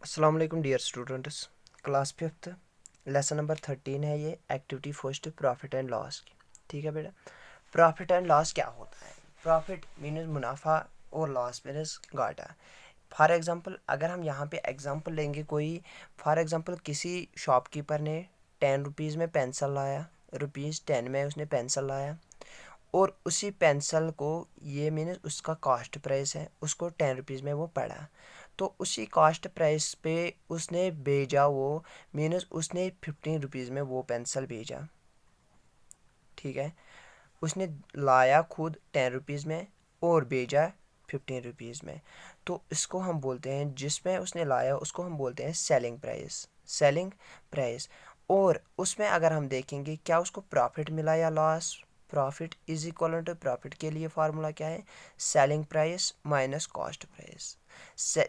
अस्सलाम वालेकुम dear students. Class fifth lesson number 13 है ये, activity first, profit and loss की। ठीक है बेटा, प्रॉफिट एंड लॉस क्या होता है? प्रॉफिट मीन्स मुनाफा और लॉस मीन्स घाटा। फॉर एग्जांपल अगर हम यहाँ पे एग्जांपल लेंगे कोई, फॉर एग्जांपल किसी शॉपकीपर ने 10 रुपीज़ में पेंसिल लाया, रुपीज़ 10 में उसने पेंसिल लाया, और उसी पेंसिल को, ये मीन्स उसका कॉस्ट प्राइस है, उसको 10 रुपीज़ में वो पड़ा, तो उसी कॉस्ट प्राइस पे उसने भेजा, वो मीन्स उसने 15 रुपीज़ में वो पेंसिल भेजा। ठीक है, उसने लाया खुद 10 रुपीज़ में और भेजा 15 रुपीज़ में, तो इसको हम बोलते हैं, जिसमें उसने लाया उसको हम बोलते हैं सेलिंग प्राइस। Selling price. और उसमें अगर हम देखेंगे क्या उसको प्रॉफिट मिला या loss, profit is equal to, profit के लिए फार्मूला क्या है? Selling price minus cost price.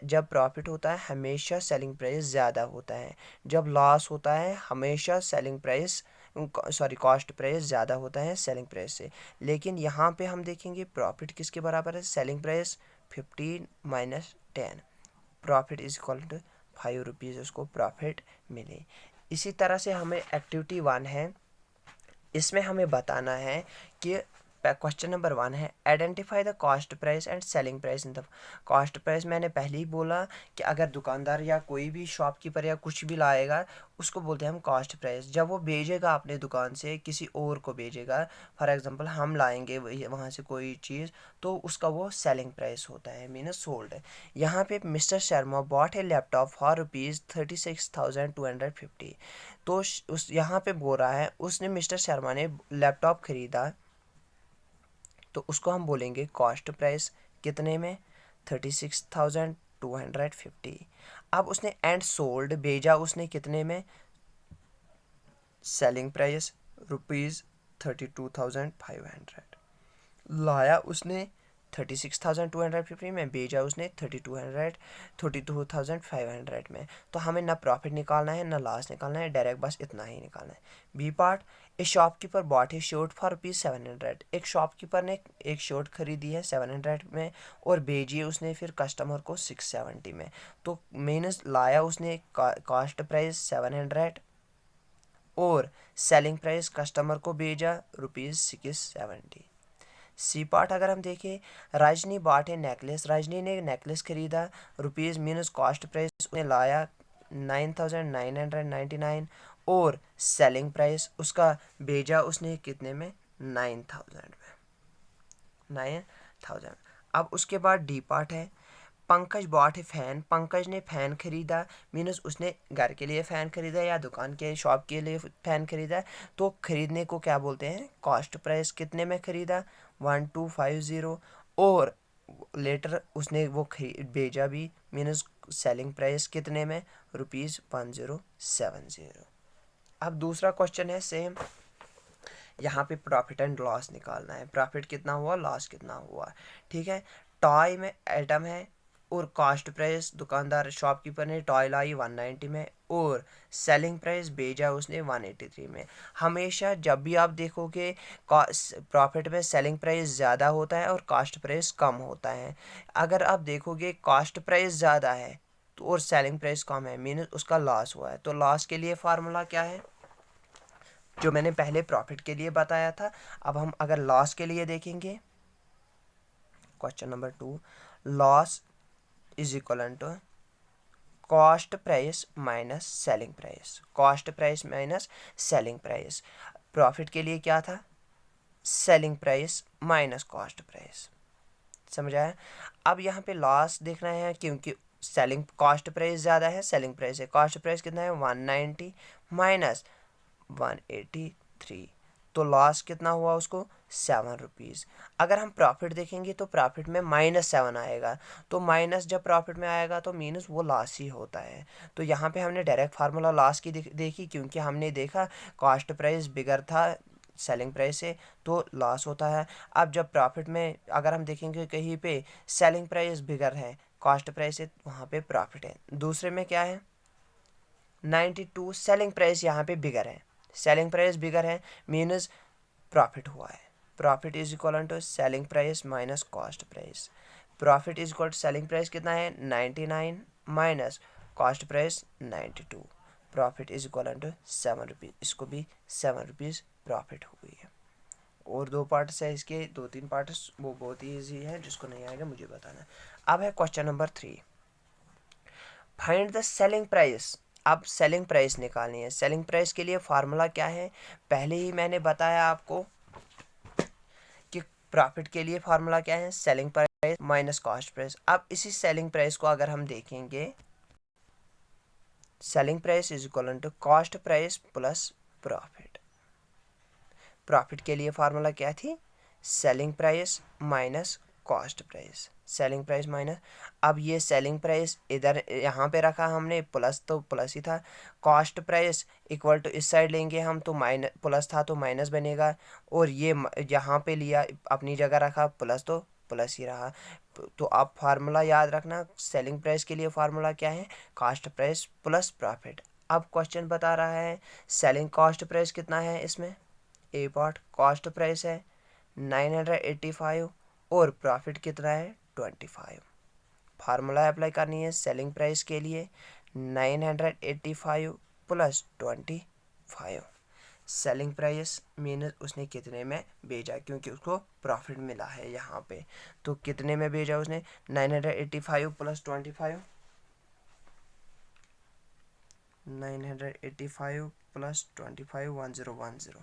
जब प्रॉफिट होता है हमेशा सेलिंग प्राइस ज़्यादा होता है, जब लॉस होता है हमेशा selling price, sorry cost price ज़्यादा होता है सेलिंग प्राइस से। लेकिन यहाँ पे हम देखेंगे प्रॉफिट किसके बराबर है? Selling price 15 minus 10, profit is equal to 5 rupees उसको प्रॉफिट मिले। इसी तरह से हमें एक्टिविटी 1 है, इसमें हमें बताना है कि क्वेश्चन नंबर 1 है, identify the cost price and selling price in the. Cost price मैंने पहले ही बोला कि अगर दुकानदार या कोई भी शॉपकीपर या कुछ भी लाएगा उसको बोलते हैं हम कॉस्ट प्राइस। जब वो भेजेगा अपने दुकान से किसी और को भेजेगा, फॉर एग्जांपल हम लाएंगे वहाँ से कोई चीज़, तो उसका वो सेलिंग प्राइस होता है, मीनस सोल्ड। यहाँ पे mister Sharma bot A laptop for ₹36,250। तो उस यहाँ पे बोल रहा है उसने, मिस्टर शर्मा ने लैपटॉप खरीदा, तो उसको हम बोलेंगे कॉस्ट प्राइस कितने में? 36,250। अब उसने एंड सोल्ड भेजा उसने कितने में? Selling price ₹32,500। लाया उसने 36,250 में, भेजा उसने 32,500 में। तो हमें ना प्रॉफिट निकालना है ना लॉस निकालना है, डायरेक्ट बस इतना ही निकालना है। B part, a shopkeeper bought a shirt for ₹700। एक शॉपकीपर ने एक शर्ट खरीदी है 700 में और भेजी है उसने फिर कस्टमर को 670 में। तो मीनस लाया उसने कॉस्ट प्राइस 700 और सेलिंग प्राइस कस्टमर को भेजा ₹670। सी पार्ट अगर हम देखें, रजनी बॉट ए नेकलेस, रजनी ने नेकलेस खरीदा, रुपीज़ मीनस कॉस्ट प्राइस उसने लाया 9,999 और सेलिंग प्राइस उसका भेजा उसने कितने में? 9,000 में, 9,000। अब उसके बाद डी पार्ट है, पंकज बॉट है फैन, पंकज ने फ़ैन खरीदा, मीनस उसने घर के लिए फ़ैन खरीदा या दुकान के शॉप के लिए फ़ैन खरीदा, तो खरीदने को क्या बोलते हैं? Cost price. कितने में खरीदा? 1250। और लेटर उसने वो भेजा भी, मीनस सेलिंग प्राइस कितने में? ₹1070। अब दूसरा क्वेश्चन है सेम, यहाँ पे प्रॉफिट एंड लॉस निकालना है, प्रॉफिट कितना हुआ, लॉस कितना हुआ। ठीक है, टॉय में आइटम है और कॉस्ट प्राइस दुकानदार शॉपकीपर ने टॉय लाई 190 में और सेलिंग प्राइस भेजा उसने 183 में। हमेशा जब भी आप देखोगे प्रॉफिट में सेलिंग प्राइस ज़्यादा होता है और कॉस्ट प्राइस कम होता है। अगर आप देखोगे कॉस्ट प्राइस ज़्यादा है तो और सेलिंग प्राइस कम है, मीनस उसका लॉस हुआ है। तो लॉस के लिए फार्मूला क्या है जो मैंने पहले प्रॉफिट के लिए बताया था? अब हम अगर लॉस के लिए देखेंगे, question number 2, loss is equal to cost price minus selling price, cost price minus selling price. Profit के लिए क्या था? Selling price minus cost price. समझ आया? अब यहाँ पे लॉस देखना है क्योंकि सेलिंग कॉस्ट प्राइस ज़्यादा है, सेलिंग प्राइस है, कॉस्ट प्राइस कितना है? 190 माइनस 183, तो लॉस कितना हुआ उसको? 7 रुपीज़। अगर हम प्रॉफिट देखेंगे तो प्रॉफिट में -7 आएगा, तो माइनस जब प्रॉफिट में आएगा तो मीनस वो लॉस ही होता है। तो यहाँ पे हमने डायरेक्ट फार्मूला लॉस की देखी क्योंकि हमने देखा कॉस्ट प्राइस बिगर था सेलिंग प्राइस से, तो लॉस होता है। अब जब प्रॉफिट में अगर हम देखेंगे कहीं पे सेलिंग प्राइस बिगर है कॉस्ट प्राइस से, वहाँ पे प्रॉफिट है। दूसरे में क्या है? 92, सेलिंग प्राइस यहाँ पे बिगर है, सेलिंग प्राइस बिगर है मीनस प्रॉफिट हुआ है। Profit is equal to selling price minus cost price. Profit is equal to selling price कितना है? 99 minus cost price 92, profit is equal to 7 rupees, इसको भी 7 रुपीज़ प्रॉफिट हुई है। और 2 पार्ट्स है इसके, 2-3 पार्ट्स, वो बहुत ही ईजी है, जिसको नहीं आएगा मुझे बताना। अब है question number 3, find the selling price. अब सेलिंग प्राइस निकालनी है। सेलिंग प्राइस के लिए फार्मूला क्या है, पहले ही मैंने बताया आपको कि प्रॉफिट के लिए फार्मूला क्या है, selling price minus cost price. अब इसी सेलिंग प्राइस को अगर हम देखेंगे, selling price is equal to cost price plus profit. Profit के लिए फार्मूला क्या थी, selling price minus cost price, selling price minus. अब ये सेलिंग प्राइस इधर यहाँ पे रखा हमने, प्लस तो प्लस ही था, कॉस्ट प्राइस इक्वल टू इस साइड लेंगे हम तो माइनस, प्लस था तो माइनस बनेगा, और ये यहाँ पे लिया अपनी जगह रखा प्लस तो प्लस ही रहा। तो आप फार्मूला याद रखना, सेलिंग प्राइस के लिए फार्मूला क्या है, कॉस्ट प्राइस प्लस प्रॉफिट। अब क्वेश्चन बता रहा है सेलिंग कॉस्ट प्राइस कितना है, इसमें ए पार्ट कॉस्ट प्राइस है 985 और प्रॉफिट कितना है 25। फार्मूला अप्लाई करनी है सेलिंग प्राइस के लिए 985 प्लस 25। सेलिंग प्राइस मीन उसने कितने में भेजा, क्योंकि उसको प्रॉफिट मिला है यहाँ पे, तो कितने में भेजा उसने 985 प्लस 25, 985 प्लस 25 1010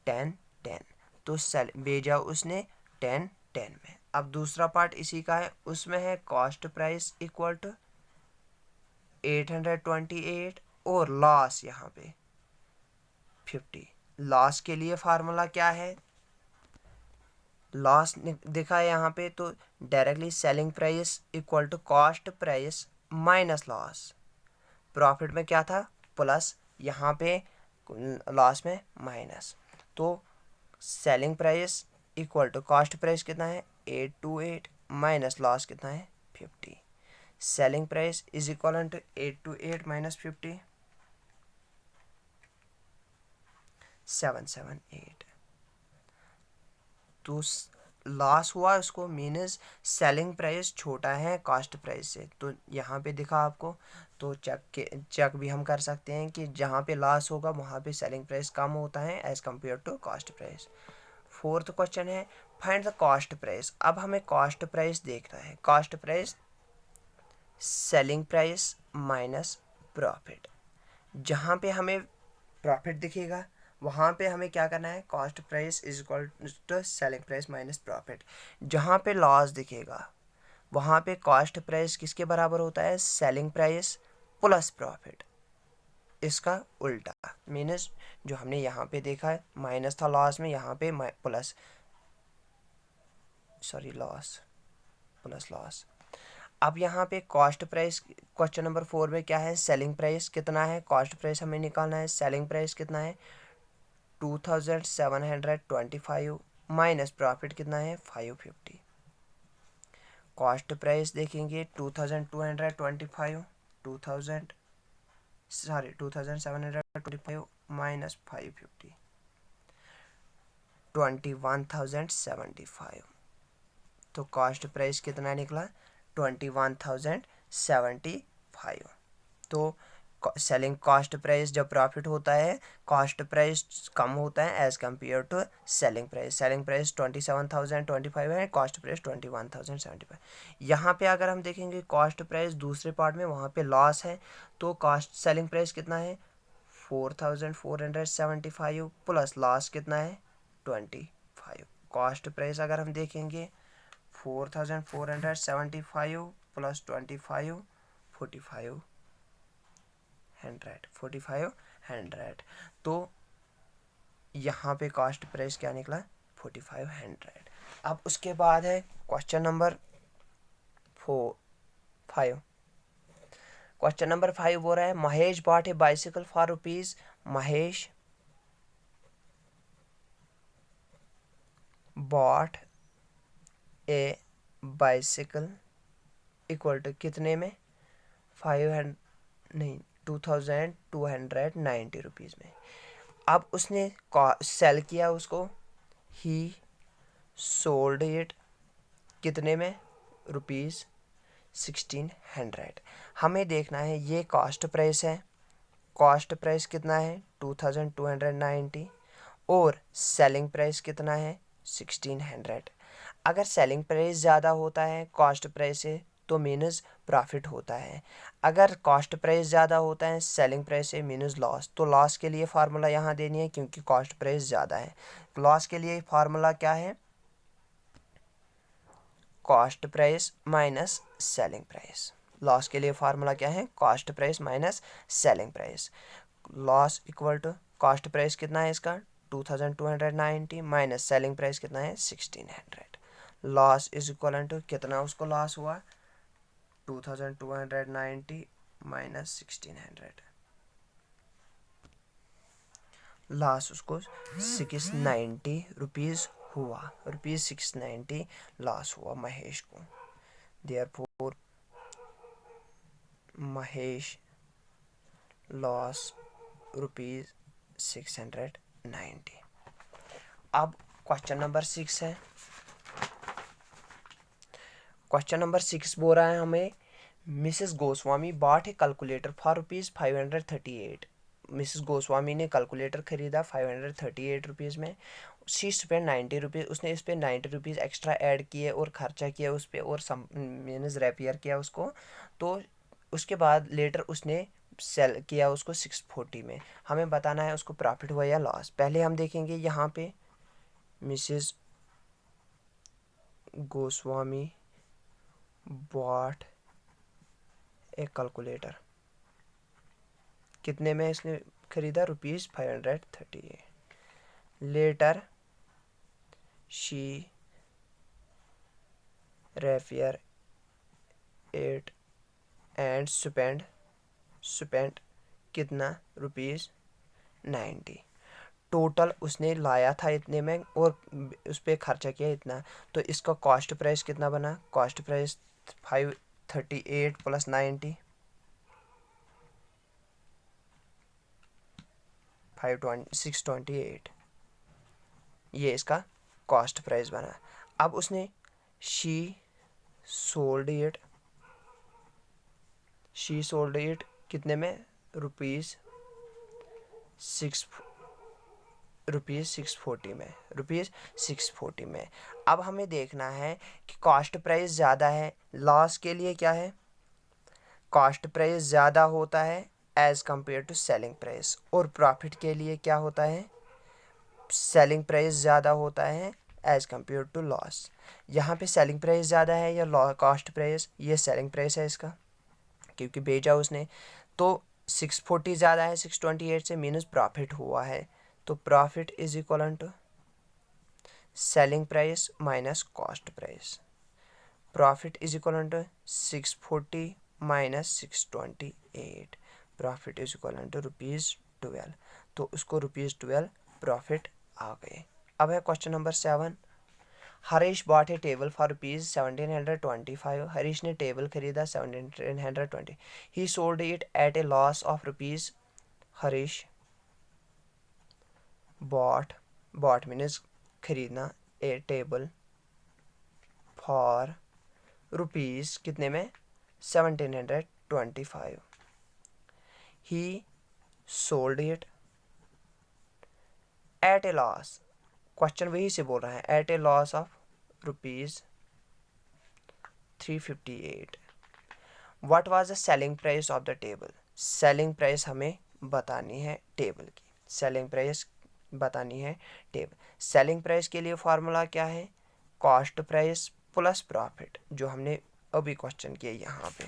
10 10, तो सेल भेजा उसने 10 10 में। अब दूसरा पार्ट इसी का है, उसमें है कॉस्ट प्राइस इक्वल टू 828 और लॉस यहाँ पे 50। लॉस के लिए फार्मूला क्या है, लॉस दिखा है यहाँ पे, तो directly selling price equal to cost price minus loss. Profit में क्या था प्लस, यहाँ पे लॉस में माइनस, तो selling price equal to cost price कितना है 828 माइनस लॉस कितना है 50। Selling price is equal to 828 minus 50 778। तो लॉस हुआ उसको, मीनस सेलिंग प्राइस छोटा है कॉस्ट प्राइस से, तो यहाँ पे दिखा आपको। तो चेक भी हम कर सकते हैं कि जहाँ पे लॉस होगा वहाँ पे सेलिंग प्राइस कम होता है as compare to cost price. Fourth question है फाइंड द कॉस्ट प्राइस। अब हमें कॉस्ट प्राइस देखना है, cost price selling price minus profit. जहाँ पे हमें प्रॉफिट दिखेगा वहाँ पे हमें क्या करना है, cost price is equal to selling price minus profit. जहाँ पे लॉस दिखेगा वहाँ पे कॉस्ट प्राइस किसके बराबर होता है, सेलिंग प्राइस प्लस प्रॉफिट। इसका उल्टा मीनस जो हमने यहाँ पे देखा है माइनस था लॉस में, यहाँ पे plus, sorry loss plus loss. अब यहाँ पे कॉस्ट प्राइस क्वेश्चन नंबर 4 में क्या है, सेलिंग प्राइस कितना है, कॉस्ट प्राइस हमें निकालना है, सेलिंग प्राइस कितना है 2725 माइनस प्रॉफिट कितना है 550। कॉस्ट प्राइस देखेंगे 2225 2725 माइनस 550 21,075। तो कॉस्ट प्राइस कितना निकला 21,075। तो सेलिंग कॉस्ट प्राइस जब प्रॉफिट होता है कॉस्ट प्राइस कम होता है as compare to selling price. Selling price 27,025 है, कॉस्ट प्राइस 21,075। यहाँ पे अगर हम देखेंगे कॉस्ट प्राइस दूसरे पार्ट में वहाँ पे लॉस है, तो कॉस्ट सेलिंग प्राइस कितना है 4,475 प्लस लॉस कितना है 25। कॉस्ट प्राइस अगर हम देखेंगे 4,475 प्लस 25 4500। तो यहाँ पे कॉस्ट प्राइस क्या निकला 4500। अब उसके बाद है क्वेश्चन नंबर 5। क्वेश्चन नंबर 5 बोल रहा है Mahesh bought a bicycle for rupees, Mahesh bought a bicycle equal to कितने में 500 नहीं 2290 रुपीज़ में। अब उसने सेल किया उसको, ही सोल्ड इट कितने में रुपीज़ 1600। हमें देखना है ये कॉस्ट प्राइस है, कॉस्ट प्राइस कितना है 2290 और सेलिंग प्राइस कितना है 1600। अगर सेलिंग प्राइस ज़्यादा होता है कॉस्ट प्राइस से तो मीनस प्रॉफिट होता है, अगर कॉस्ट प्राइस ज़्यादा होता है सेलिंग प्राइस से मीनस लॉस। तो लॉस के लिए फार्मूला यहाँ देनी है क्योंकि कॉस्ट प्राइस ज़्यादा है। लॉस के लिए फार्मूला क्या है, cost price minus selling price. Loss के लिए फार्मूला क्या है, cost price minus selling price. Loss equal to cost price कितना है इसका 2290 माइनस सेलिंग प्राइस कितना है 1600। लॉस इज इक्वल टू कितना उसको लॉस हुआ 2290 माइनस 1600। लॉस उसको 690 रुपीज़ हुआ, रुपीज़ 690 लॉस हुआ महेश को। Therefore Mahesh loss rupees 690। अब क्वेश्चन नंबर 6 है। क्वेश्चन नंबर 6 बोल रहा है हमें Mrs Goswami bot A calculator for rupees 538। Mrs Goswami ने कैलकुलेटर खरीदा 538 रुपीज़ में। शी स्पेंड 90 रुपीज़, उसने इस पर 90 रुपीज़ एक्स्ट्रा ऐड किए और ख़र्चा किया उस पर और मीनस रेपियर किया उसको। तो उसके बाद लेटर उसने सेल किया उसको 640 में। हमें बताना है उसको प्रॉफिट हुआ या लॉस। पहले हम देखेंगे यहाँ पे मिसेस गोस्वामी बॉट एक कैलकुलेटर, कितने में इसने खरीदा rupees 538। Later she repaired it and spend कितना रुपीज़ 90। टोटल उसने लाया था इतने में और उस पर खर्चा किया इतना। तो इसका कॉस्ट प्राइस कितना बना, कॉस्ट प्राइस 538 प्लस 90 628, ये इसका कॉस्ट प्राइस बना। अब उसने शी सोल्ड इट कितने में रुपीज़ 640 में, रुपीज़ 640 में। अब हमें देखना है कि कॉस्ट प्राइस ज़्यादा है। लॉस के लिए क्या है, कॉस्ट प्राइस ज़्यादा होता है as compare to selling price, और प्रॉफिट के लिए क्या होता है, सेलिंग प्राइस ज़्यादा होता है एज़ कंपेयर टू लॉस। यहाँ पे सेलिंग प्राइस ज़्यादा है या कॉस्ट प्राइस, ये सेलिंग प्राइस है इसका क्योंकि बेचा उसने। तो 640 ज़्यादा है 628 से मीनस प्रॉफिट हुआ है। तो profit is equal to selling price minus cost price. Profit is equal to 640 minus 628। Profit is equal to ₹12। तो उसको ₹12 प्रॉफिट आ गए। अब है question number 7। Harish bought a table for ₹1725। Harish ने टेबल खरीदा 1720। He sold it at a loss of rupees. Harish bought means खरीदना, a table for rupees कितने में 1725। He sold it at a loss, question वही से बोल रहा है, at a loss of rupees 358। What was the selling price of the table. Selling price हमें बतानी है टेबल की, सेलिंग प्राइस बतानी है टेबल। सेलिंग प्राइस के लिए फार्मूला क्या है, कॉस्ट प्राइस प्लस प्रॉफिट, जो हमने अभी क्वेश्चन किए यहाँ पे,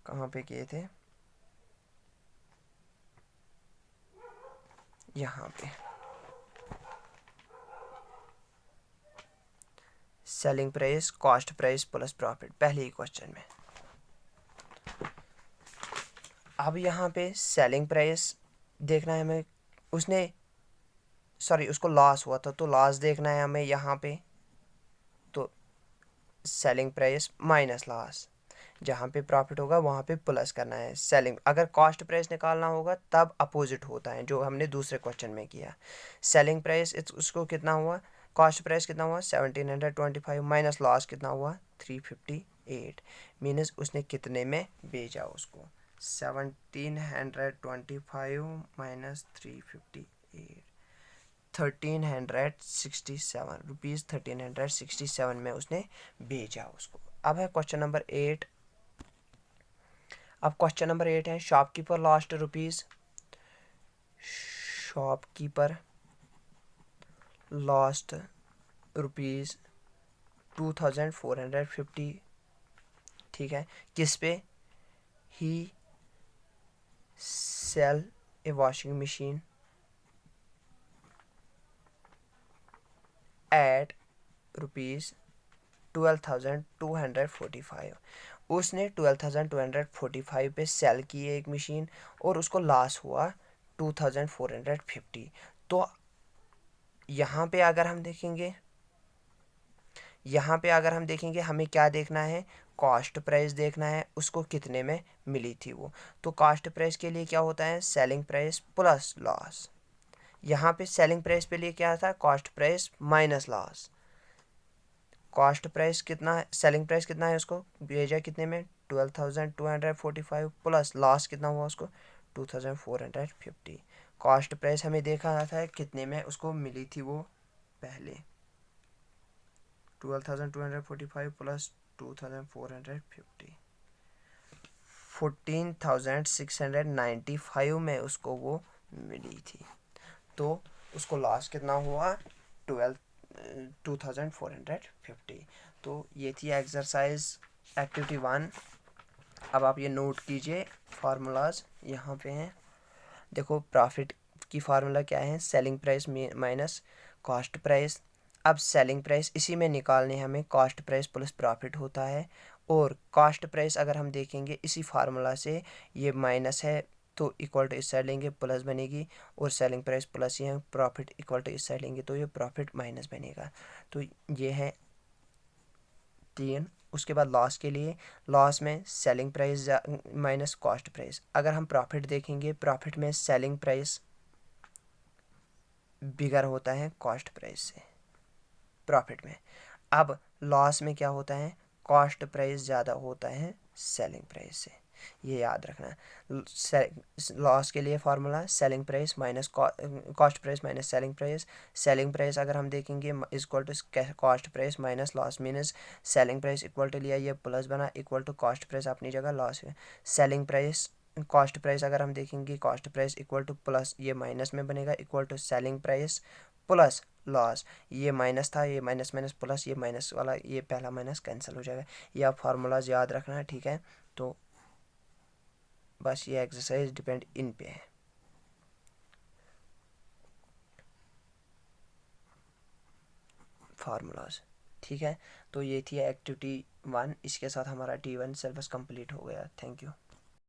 कहाँ पे किए थे, यहाँ पे। Selling price cost price plus profit पहले ही क्वेश्चन में। अब यहाँ पे सेलिंग प्राइस देखना है हमें, उसको लॉस हुआ था तो लॉस देखना है हमें यहाँ पे। तो सेलिंग प्राइस माइनस लॉस, जहाँ पे प्रॉफिट होगा वहाँ पे प्लस करना है सेलिंग। अगर कॉस्ट प्राइस निकालना होगा तब अपोजिट होता है, जो हमने दूसरे क्वेश्चन में किया। सेलिंग प्राइस उसको कितना हुआ कॉस्ट प्राइस कितना हुआ 1725 माइनस लॉस कितना हुआ 358, मीनस उसने कितने में बेचा उसको 1725 माइनस 358 1367 रुपीज़ 1367 में उसने बेचा उसको। अब है क्वेश्चन नंबर 8। अब क्वेश्चन नंबर 8 है shopkeeper lost rupees, shopkeeper lost rupees 2450, ठीक है, किस पे, he sell a washing machine at rupees 12,245, उसने 12,245 पे सेल की एक मशीन और उसको लॉस हुआ 2450। तो यहाँ पे अगर हम देखेंगे हमें क्या देखना है, कॉस्ट प्राइस देखना है, उसको कितने में मिली थी वो। तो कॉस्ट प्राइस के लिए क्या होता है सेलिंग प्राइस प्लस लॉस। यहाँ पे सेलिंग प्राइस पे लिए क्या था cost price minus loss. Cost price कितना है, सेलिंग प्राइस कितना है, उसको भेजा कितने में 12,245 प्लस लॉस कितना हुआ उसको 2,450। कॉस्ट प्राइस हमें देखा था कितने में उसको मिली थी वो पहले 12,245 प्लस 2,450 14,695 में उसको वो मिली थी। तो उसको लॉस कितना हुआ 2,450। तो ये थी एक्सरसाइज एक्टिविटी 1। अब आप ये नोट कीजिए फार्मूलाज यहाँ पे हैं। देखो प्रॉफिट की फार्मूला क्या है selling price minus cost price. अब सेलिंग प्राइस इसी में निकालने हमें कॉस्ट प्राइस प्लस प्रॉफिट होता है, और कॉस्ट प्राइस अगर हम देखेंगे इसी फार्मूला से ये माइनस है तो इक्वल टू इस साइड लेंगे प्लस बनेगी, और सेलिंग प्राइस प्लस ही है प्रॉफिट इक्वल टू इस साइड लेंगे तो ये प्रॉफिट माइनस बनेगा। तो ये है 3। उसके बाद लॉस के लिए लॉस में selling price minus cost price. अगर हम प्रॉफिट देखेंगे प्रॉफिट में सेलिंग प्राइस बिगर होता है कॉस्ट प्राइस से प्रॉफिट में। अब लॉस में क्या होता है कॉस्ट प्राइस ज़्यादा होता है सेलिंग प्राइस से, ये याद रखना। लॉस के लिए formula selling price minus cost price minus selling price. Selling price अगर हम देखेंगे equal to cost price minus loss, minus selling price equal to लिया ये प्लस बना इक्वल टू कॉस्ट प्राइस अपनी जगह लॉस है। सेलिंग प्राइस कॉस्ट प्राइस अगर हम देखेंगे cost price equal to plus ये माइनस में बनेगा equal to selling price plus loss. ये माइनस था ये माइनस माइनस प्लस ये माइनस वाला ये पहला माइनस कैंसिल हो जाएगा। ये आप फार्मूलाज याद रखना है, ठीक है। तो बस ये एक्सरसाइज डिपेंड इन पे है फार्मूलाज, ठीक है। तो ये थी एक्टिविटी 1, इसके साथ हमारा T1 सिलेबस कंप्लीट हो गया। Thank you.